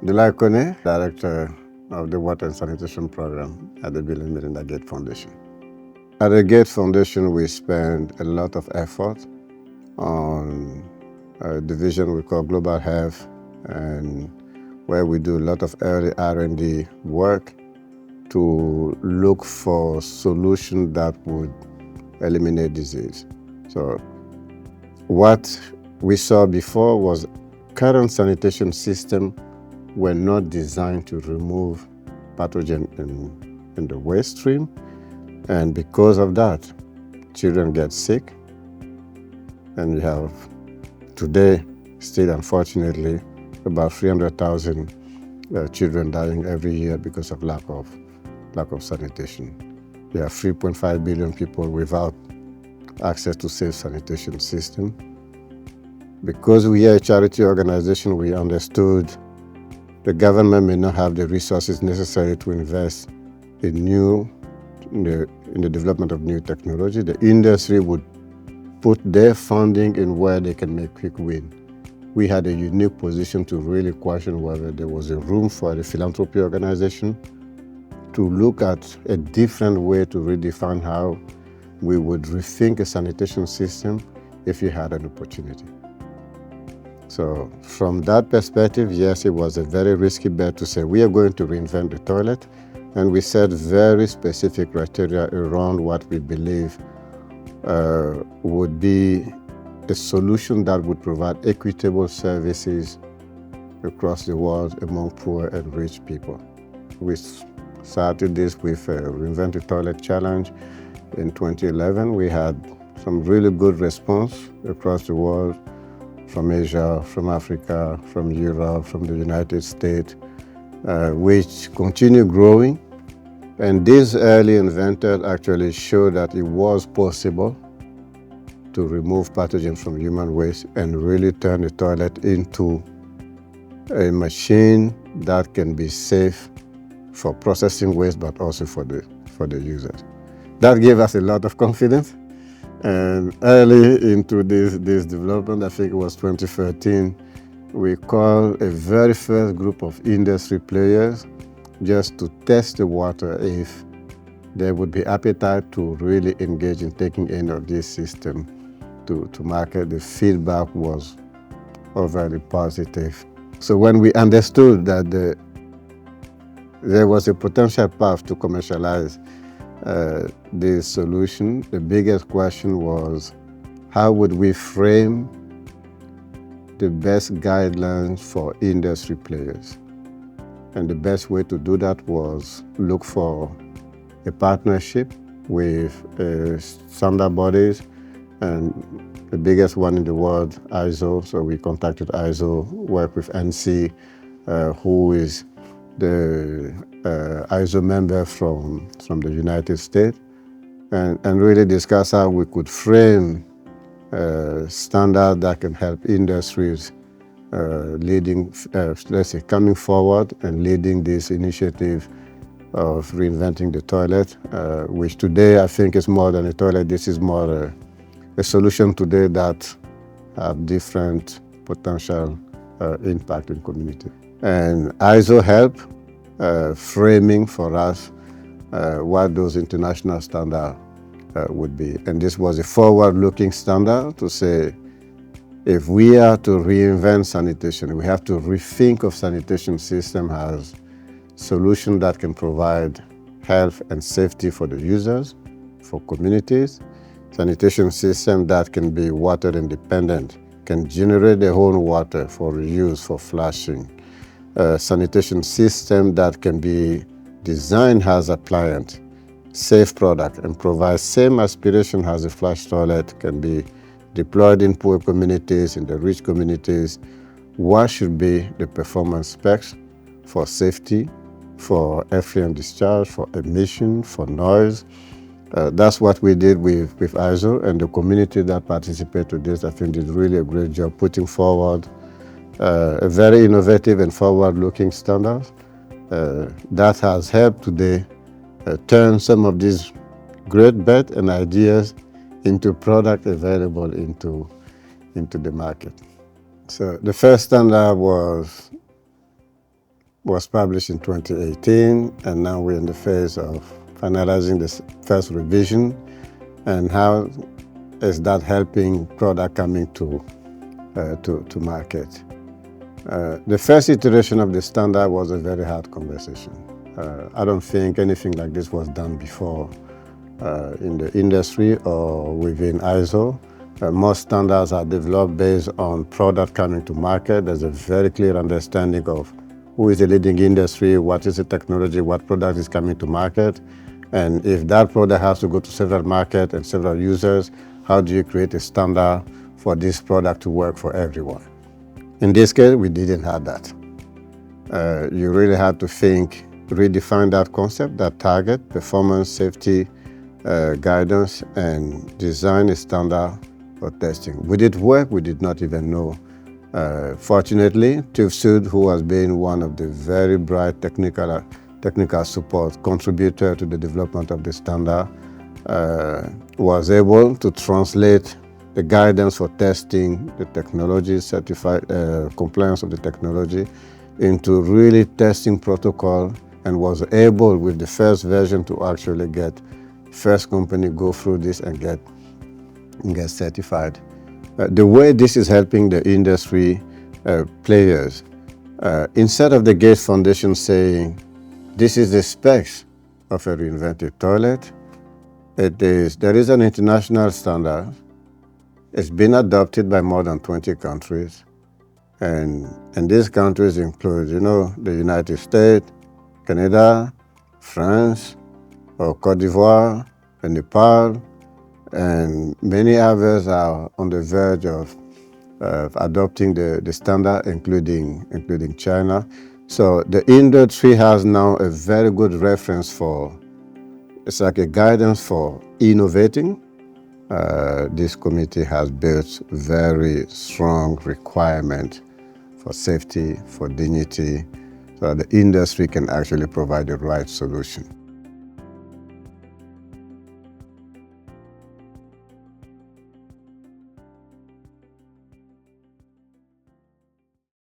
Doulaye Koné, Director of the Water and Sanitation Program at the Bill and Melinda Gates Foundation. At the Gates Foundation, we spend a lot of effort on a division we call Global Health, and where we do a lot of early R&D work to look for solutions that would eliminate disease. So what we saw before was current sanitation system were not designed to remove pathogen in the waste stream, and because of that, children get sick, and we have today still, unfortunately, about 300,000 children dying every year because of lack of sanitation. There are 3.5 billion people without access to safe sanitation system. Because we are a charity organization, we understood the government may not have the resources necessary to invest in the development of new technology. The industry would put their funding in where they can make quick win. We had a unique position to really question whether there was a room for a philanthropy organization to look at a different way to redefine how we would rethink a sanitation system if we had an opportunity. So from that perspective, yes, it was a very risky bet to say we are going to reinvent the toilet, and we set very specific criteria around what we believe would be a solution that would provide equitable services across the world among poor and rich people. We started this with a Reinvented Toilet Challenge in 2011. We had some really good response across the world, from Asia, from Africa, from Europe, from the United States, which continue growing. And this early inventor actually showed that it was possible to remove pathogens from human waste and really turn the toilet into a machine that can be safe for processing waste, but also for the users. That gave us a lot of confidence. And early into this development, I think it was 2013, we called a very first group of industry players just to test the water if there would be appetite to really engage in taking any of this system to market. The feedback was overly positive. So when we understood that there was a potential path to commercialize this solution, the biggest question was, how would we frame the best guidelines for industry players? And the best way to do that was look for a partnership with standard bodies, and the biggest one in the world, ISO. So we contacted ISO, worked with NC, who is the ISO member from the United States, and really discuss how we could frame standard that can help industries leading, let's say, coming forward and leading this initiative of reinventing the toilet, which today I think is more than a toilet. This is more a solution today that have different potential impact in community. And ISO help framing for us what those international standards would be. And this was a forward-looking standard to say, if we are to reinvent sanitation, we have to rethink of sanitation system as solution that can provide health and safety for the users, for communities, sanitation system that can be water independent, can generate their own water for reuse, for flushing, sanitation system that can be designed as a appliance, safe product, and provide same aspiration as a flush toilet, can be deployed in poor communities, in the rich communities. What should be the performance specs for safety, for effluent discharge, for emission, for noise? That's what we did with ISO, and the community that participated to this, I think, did really a great job putting forward a very innovative and forward-looking standard that has helped today turn some of these great bets and ideas into product available into the market. So the first standard was was published in 2018, and now we're in the phase of finalizing the first revision. And how is that helping product coming to market? The first iteration of the standard was a very hard conversation. I don't think anything like this was done before in the industry or within ISO. Most standards are developed based on product coming to market. There's a very clear understanding of who is the leading industry, what is the technology, what product is coming to market. And if that product has to go to several markets and several users, how do you create a standard for this product to work for everyone? In this case, we didn't have that. You really had to think, redefine that concept, that target, performance, safety, guidance, and design a standard for testing. Would it work? We did not even know. Fortunately, Chief Sud, who has been one of the very bright technical support contributor to the development of the standard, was able to translate the guidance for testing the technology, certified compliance of the technology, into really testing protocol, and was able with the first version to actually get first company go through this and get certified. The way this is helping the industry players, instead of the Gates Foundation saying, this is the specs of a reinvented toilet, there is an international standard. It's been adopted by more than 20 countries. And these countries include, the United States, Canada, France, or Cote d'Ivoire, and Nepal, and many others are on the verge of adopting the standard, including China. So the industry has now a very good reference it's like a guidance for innovating. This committee has built very strong requirement for safety, for dignity, so that the industry can actually provide the right solution.